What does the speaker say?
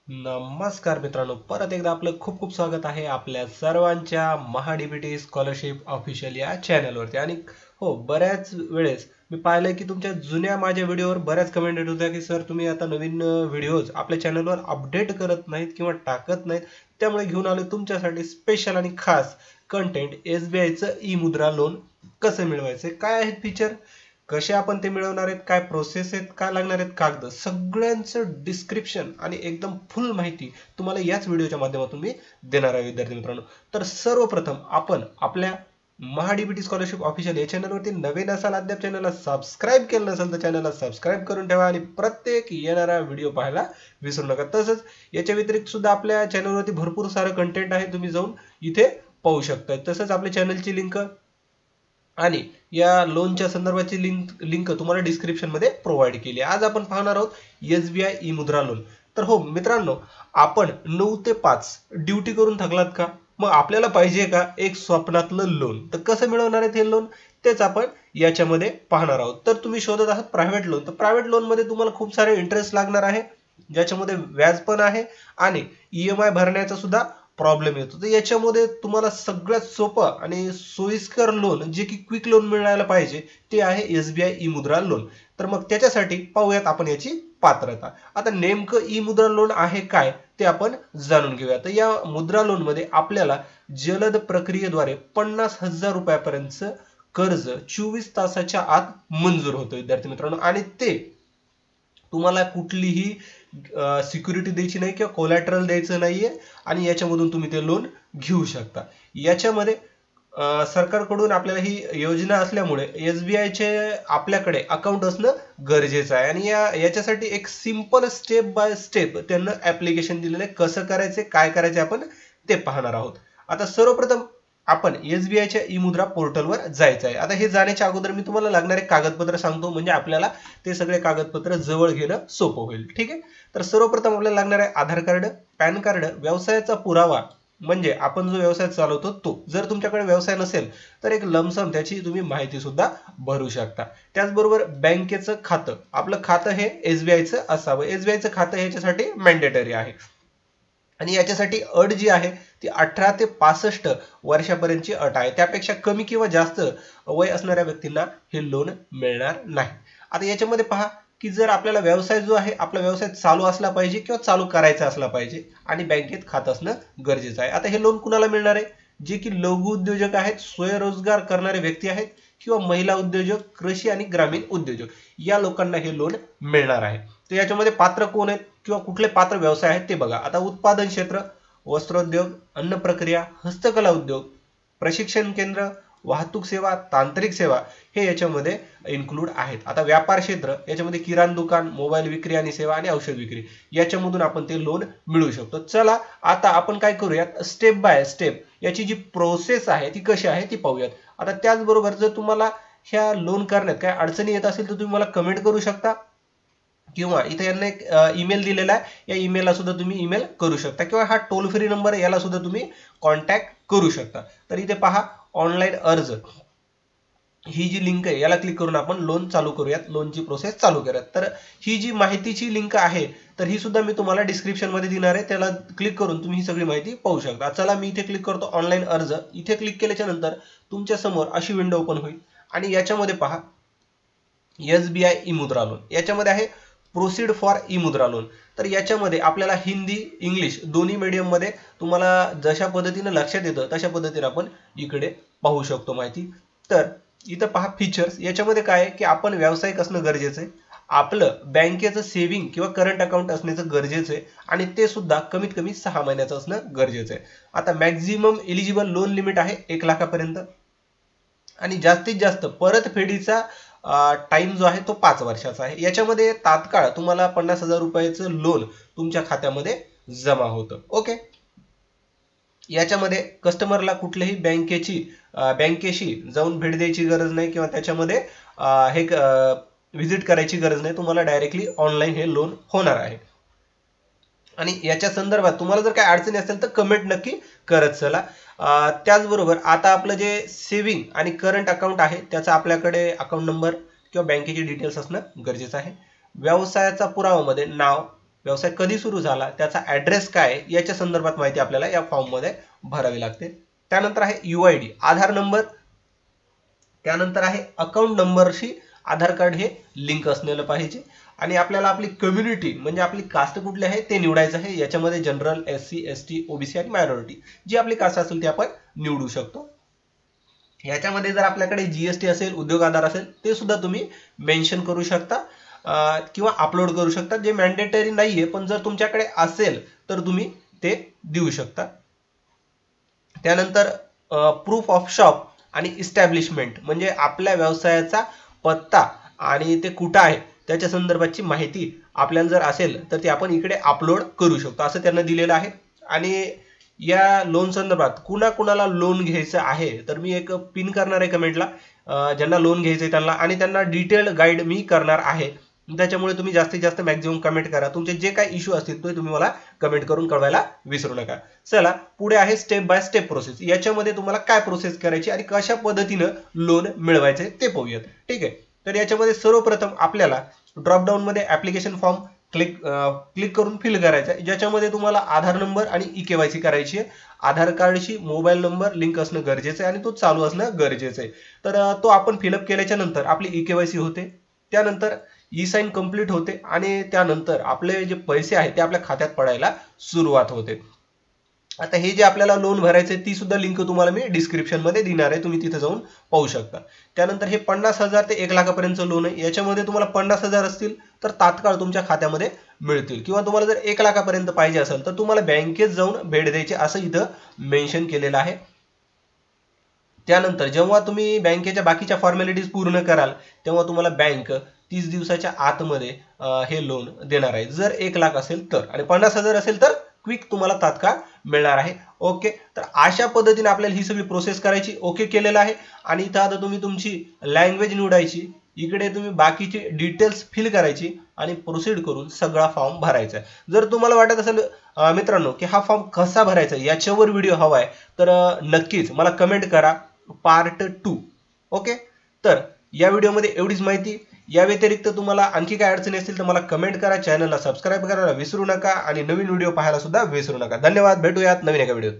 नमस्कार मित्रांनो, परत एकदा आपलं खूप खूप स्वागत आहे आपल्या सर्वांच्या महाडीबीटी स्कॉलरशिप ऑफिशियल या चॅनलवरती. आणि हो, बऱ्याच वेळेस मी पाहिलं की तुमच्या जुन्या माझ्या व्हिडिओवर बऱ्याच कमेंट येत होत्या की सर तुम्ही आता नवीन व्हिडिओज आपल्या चॅनलवर अपडेट करत नाहीत किंवा टाकत नाहीत, त्यामुळे घेऊन आलो तुमच्यासाठी स्पेशल आणि खास कंटेंट. एसबीआयचं ई मुद्रा लोन कसं मिळवायचं, काय आहेत फीचर, कसे आपण ते मिळवणार आहेत, काय प्रोसेस आहेत, काय लागणार आहेत कागद, सगळ्यांचं डिस्क्रिप्शन आणि एकदम फुल माहिती तुम्हाला याच व्हिडिओच्या माध्यमातून मी देणार आहे विद्यार्थी मित्रांनो. तर सर्वप्रथम आपण आपल्या महाडीबीटी स्कॉलरशिप ऑफिशियल या चॅनलवरती नवीन असाल, अद्याप चॅनलला सबस्क्राईब केलं नसेल तर चॅनलला सबस्क्राईब करून ठेवा आणि प्रत्येक येणारा व्हिडिओ पाहायला विसरू नका. तसंच याच्या व्यतिरिक्त सुद्धा आपल्या चॅनलवरती भरपूर सारं कंटेंट आहे, तुम्ही जाऊन इथे पाहू शकता. तसंच आपल्या चॅनलची लिंक आणि या लोनच्या संदर्भाची लिंक तुम्हाला डिस्क्रिप्शन मध्ये प्रोव्हाइड केली आहे. आज आपण पाहणार आहोत एसबीआय ई मुद्रा लोन. तर हो मित्रांनो, आपण 9 ते 5 ड्युटी करून थकलात का? मग आपल्याला पाहिजे का एक स्वप्नातलं लोन? तर कसं मिळवणार आहे हे लोन, तेच आपण याच्यामध्ये पाहणार आहोत. तर तुम्ही शोधत आहात प्रायव्हेट लोन, तर प्रायव्हेट लोन मध्ये तुम्हाला खूप सारे इंटरेस्ट लागणार आहे, ज्याच्यामध्ये व्याज पण आहे आणि ईएमआय भरण्याचा सुद्धा प्रॉब्लेम येतो. तर याच्यामध्ये तुम्हाला सगळ्यात सोपं आणि सोयीस्कर लोन, जे की क्विक लोन मिळायला पाहिजे, ते आहे एसबीआय ई मुद्रा लोन. तर मग त्याच्यासाठी पाहूयात आपण याची पात्रता. आता नेमकं ई मुद्रा लोन आहे काय ते आपण जाणून घेऊया. तर या मुद्रा लोन मध्ये आपल्याला जलद प्रक्रियेद्वारे 50,000 रुपयापर्यंतचं कर्ज 24 तासाच्या आत मंजूर होतं विद्यार्थी मित्रांनो. आणि ते तुम्हाला कुठलीही सिक्युरिटी द्यायची नाही किंवा कोलॅटरल द्यायचं नाहीये आणि याच्यामधून तुम्ही ते लोन घेऊ शकता. याच्यामध्ये सरकारकडून आपल्याला ही योजना असल्यामुळे एसबीआयचे आपल्याकडे अकाउंट असणं गरजेचं आहे. आणि याच्यासाठी एक सिंपल स्टेप बाय स्टेप त्यांना ऍप्लिकेशन दिलेलं आहे. कसं करायचे, काय करायचे, आपण ते पाहणार आहोत. आता सर्वप्रथम आपण एसबीआयच्या ई मुद्रा पोर्टलवर जायचं आहे. आता हे जाण्याच्या अगोदर मी तुम्हाला लागणारे कागदपत्र सांगतो, म्हणजे आपल्याला ते सगळे कागदपत्र जवळ घेणं सोपं होईल. ठीक आहे. तर सर्वप्रथम आपल्याला लागणार आहे आधार कार्ड, पॅन कार्ड, व्यवसायाचा पुरावा, म्हणजे आपण जो व्यवसाय चालवतो तो. जर तुमच्याकडे व्यवसाय नसेल तर एक लमसम त्याची तुम्ही माहिती सुद्धा भरू शकता. त्याचबरोबर बँकेचं खातं, आपलं खातं हे एसबीआयचं असावं. एसबीआयचं खातं ह्याच्यासाठी मॅन्डेटरी आहे. आणि याच्यासाठी अट जी आहे ती 18 ते 65 वर्षापर्यंतची अट आहे. त्यापेक्षा कमी किंवा जास्त वय असणाऱ्या व्यक्तींना हे लोन मिळणार नाही. आता याच्यामध्ये पहा की जर आपल्याला व्यवसाय जो आहे, आपला व्यवसाय चालू असला पाहिजे किंवा चालू करायचा असला पाहिजे आणि बँकेत खातं असणं गरजेचं आहे. आता हे लोन कुणाला मिळणार आहे? जे की लघु उद्योजक आहेत, स्वयंरोजगार करणारे व्यक्ती आहेत किंवा महिला उद्योजक, कृषी आणि ग्रामीण उद्योजक, या लोकांना हे लोन मिळणार आहे. तर याच्यामध्ये पात्र कोण आहेत किंवा कुठले पात्र व्यवसाय आहेत ते बघा. आता उत्पादन क्षेत्र, वस्त्रोद्योग, अन्न प्रक्रिया, हस्तकला उद्योग, प्रशिक्षण केंद्र, वाहतूक सेवा, तांत्रिक सेवा हे याच्यामध्ये इन्क्लूड आहेत. आता व्यापार क्षेत्र, याच्यामध्ये किराणा दुकान, मोबाईल विक्री आणि सेवा आणि औषध विक्री, याच्यामधून आपण ते लोन मिळू शकतो. चला आता आपण काय करूयात, स्टेप बाय स्टेप याची जी प्रोसेस आहे ती कशी आहे ती पाहूयात. आता त्याचबरोबर जर तुम्हाला ह्या लोन करण्यात काय अडचणी येत असेल तर तुम्ही मला कमेंट करू शकता, किंवा इथे यांना एक ईमेल दिलेला आहे, या ईमेलला सुद्धा तुम्ही ईमेल करू शकता, किंवा हा टोल फ्री नंबर आहे याला सुद्धा तुम्ही कॉन्टॅक्ट करू शकता. तर इथे पहा ऑनलाईन अर्ज, ही जी लिंक आहे याला क्लिक करून आपण लोन चालू करूयात, लोनची प्रोसेस चालू करूयात. तर ही जी माहितीची लिंक आहे तर ही सुद्धा मी तुम्हाला डिस्क्रिप्शन मध्ये देणार आहे, त्याला क्लिक करून तुम्ही ही सगळी माहिती पाहू शकता. चला मी इथे क्लिक करतो ऑनलाईन अर्ज. इथे क्लिक केल्याच्या नंतर तुमच्या समोर अशी विंडो ओपन होईल आणि याच्यामध्ये पहा एसबीआय ई मुद्रा लोन, याच्यामध्ये आहे प्रोसीड फॉर ई मुद्रा लोन. तर याच्यामध्ये आपल्याला हिंदी, इंग्लिश दोन्ही मीडियम मध्ये तुम्हाला जशा पद्धतीने लक्षात येतं तशा पद्धतीने आपण इकडे पाहू शकतो माहिती. तर इथं पहा फीचर्स, याच्यामध्ये काय आहे की आपण व्यावसायिक असणं गरजेचं आहे, आपलं बँकेचं सेव्हिंग किंवा करंट अकाउंट असण्याचं गरजेचं आहे आणि ते सुद्धा कमीत कमी 6 महिन्याचं असणं गरजेचं आहे. आता मॅक्झिमम एलिजिबल लोन लिमिट आहे 1 लाखापर्यंत आणि जास्तीत जास्त परतफेडीचा टाइम जो आहे तो 5 वर्षाचा आहे. याच्यामध्ये तात्काळ तुम्हाला 50,000 रुपयाचं लोन तुमच्या खात्यामध्ये जमा होतं. ओके. याच्यामध्ये कस्टमरला कुठल्याही बँकेशी जाऊन भेट द्यायची गरज नाही किंवा त्याच्यामध्ये हे व्हिजिट करायची गरज नाही, तुम्हाला डायरेक्टली ऑनलाईन हे लोन होणार आहे. आणि याच्या संदर्भात तुम्हाला जर काही अडचणी असेल तर कमेंट नक्की करत चला. त्याचबरोबर आता आपलं जे सेव्हिंग आणि करंट अकाउंट आहे त्याचा आपल्याकडे अकाउंट नंबर किंवा बँकेचे डिटेल्स असणं गरजेचं आहे. व्यवसायाचा पुरावामध्ये नाव, व्यवसाय कधी सुरू झाला, त्याचा ॲड्रेस काय याच्या संदर्भात माहिती आपल्याला या फॉर्ममध्ये भरावी लागते. त्यानंतर आहे UID आधार नंबर, त्यानंतर आहे अकाउंट नंबरशी आधार कार्ड हे लिंक असलेलं पाहिजे आणि आपल्याला आपली कम्युनिटी म्हणजे आपली कास्ट कुठली आहे ते निवडायचं आहे. याच्यामध्ये जनरल, SC, ST, OBC आणि मायनॉरिटी जी आपली कास्ट असेल ते आपण निवडू शकतो. याच्यामध्ये जर आपल्याकडे GST असेल, उद्योग आधार असेल ते सुद्धा तुम्ही मेन्शन करू शकता किंवा अपलोड करू शकता. जे मॅन्डेटरी नाहीये पण जर तुमच्याकडे असेल तर तुम्ही ते देऊ शकता. त्यानंतर प्रूफ ऑफ शॉप आणि इस्टॅब्लिशमेंट म्हणजे आपल्या व्यवसायाचा पत्ता आणि ते कुठं आहे त्याच्या संदर्भाची माहिती आपल्याला जर असेल तर ते आपण इकडे अपलोड करू शकतो असं त्यांना दिलेलं आहे. आणि या लोन संदर्भात कुणाला लोन घ्यायचं आहे तर मी एक पिन करणार आहे कमेंटला, ज्यांना लोन घ्यायचंय त्यांना, आणि त्यांना डिटेल्ड गाईड मी करणार आहे. त्याच्यामुळे तुम्ही जास्तीत जास्त मॅक्झिमम कमेंट करा. तुमचे जे काही इश्यू असतील ते तुम्ही मला कमेंट करून कळवायला विसरू नका. चला पुढे आहे स्टेप बाय स्टेप प्रोसेस. याच्यामध्ये तुम्हाला काय प्रोसेस करायची आणि कशा पद्धतीनं लोन मिळवायचे ते पाहूयात. ठीक आहे, तर याच्यामध्ये सर्वप्रथम आपल्याला ड्रॉप डाऊन मध्ये ऍप्लिकेशन फॉर्म क्लिक करून फिल करायचा आहे, ज्याच्यामध्ये तुम्हाला आधार नंबर आणि EKYC करायची आहे. आधार कार्डशी मोबाईल नंबर लिंक असणं गरजेचं आहे आणि तो चालू असणं गरजेचं आहे. तर तो आपण फिलअप केल्याच्या नंतर आपली EKYC होते, त्यानंतर E-साइन कंप्लीट होते आणि त्यानंतर आपले जे पैसे आहेत ते आपल्या खात्यात पडायला सुरुवात होते. आता हे जे आपल्याला लोन भरायचे ती सुद्धा लिंक तुम्हाला मी डिस्क्रिप्शन मध्ये देणार आहे, तुम्ही तिथे जाऊन पाहू शकता. त्यानंतर हे 50,000 ते 1 लाखापर्यंत लोन आहे. याच्यामध्ये तुम्हाला 50,000 असतील तर तात्काळ तुमच्या खात्यामध्ये मिळतील किंवा तुम्हाला जर 1 लाखापर्यंत पाहिजे असेल तर तुम्हाला बँकेत जाऊन भेट द्यायची असं इथं मेन्शन केलेलं आहे. त्यानंतर जेव्हा तुम्ही बँकेच्या बाकीच्या फॉर्मॅलिटीज पूर्ण कराल तेव्हा तुम्हाला बँक 30 दिवसाच्या आतमध्ये हे लोन देणार आहे, जर 1 लाख असेल तर, आणि 50,000 असेल तर क्विक तुम्हाला तात्काळ मिळणार आहे. ओके, तर अशा पद्धतीने आपल्याला ही सगळी प्रोसेस करायची. ओके केलेलं आहे आणि इथं आता तुम्ही तुमची लँग्वेज निवडायची, इकडे तुम्ही बाकीची डिटेल्स फिल करायची आणि प्रोसीड करून सगळा फॉर्म भरायचा आहे. जर तुम्हाला वाटत असेल मित्रांनो की हा फॉर्म कसा भरायचा याच्यावर व्हिडिओ हवा आहे तर नक्कीच मला कमेंट करा पार्ट 2. ओके, तर या व्हिडिओमध्ये एवढीच माहिती. या व्यतिरिक्त तुम्हाला आणखी काय अडचणी असतील तर मला कमेंट करा, चॅनलला सबस्क्राईब करायला विसरू नका आणि नवीन व्हिडिओ पाहायला सुद्धा विसरू नका. धन्यवाद, भेटूयात नवीन एका व्हिडिओ.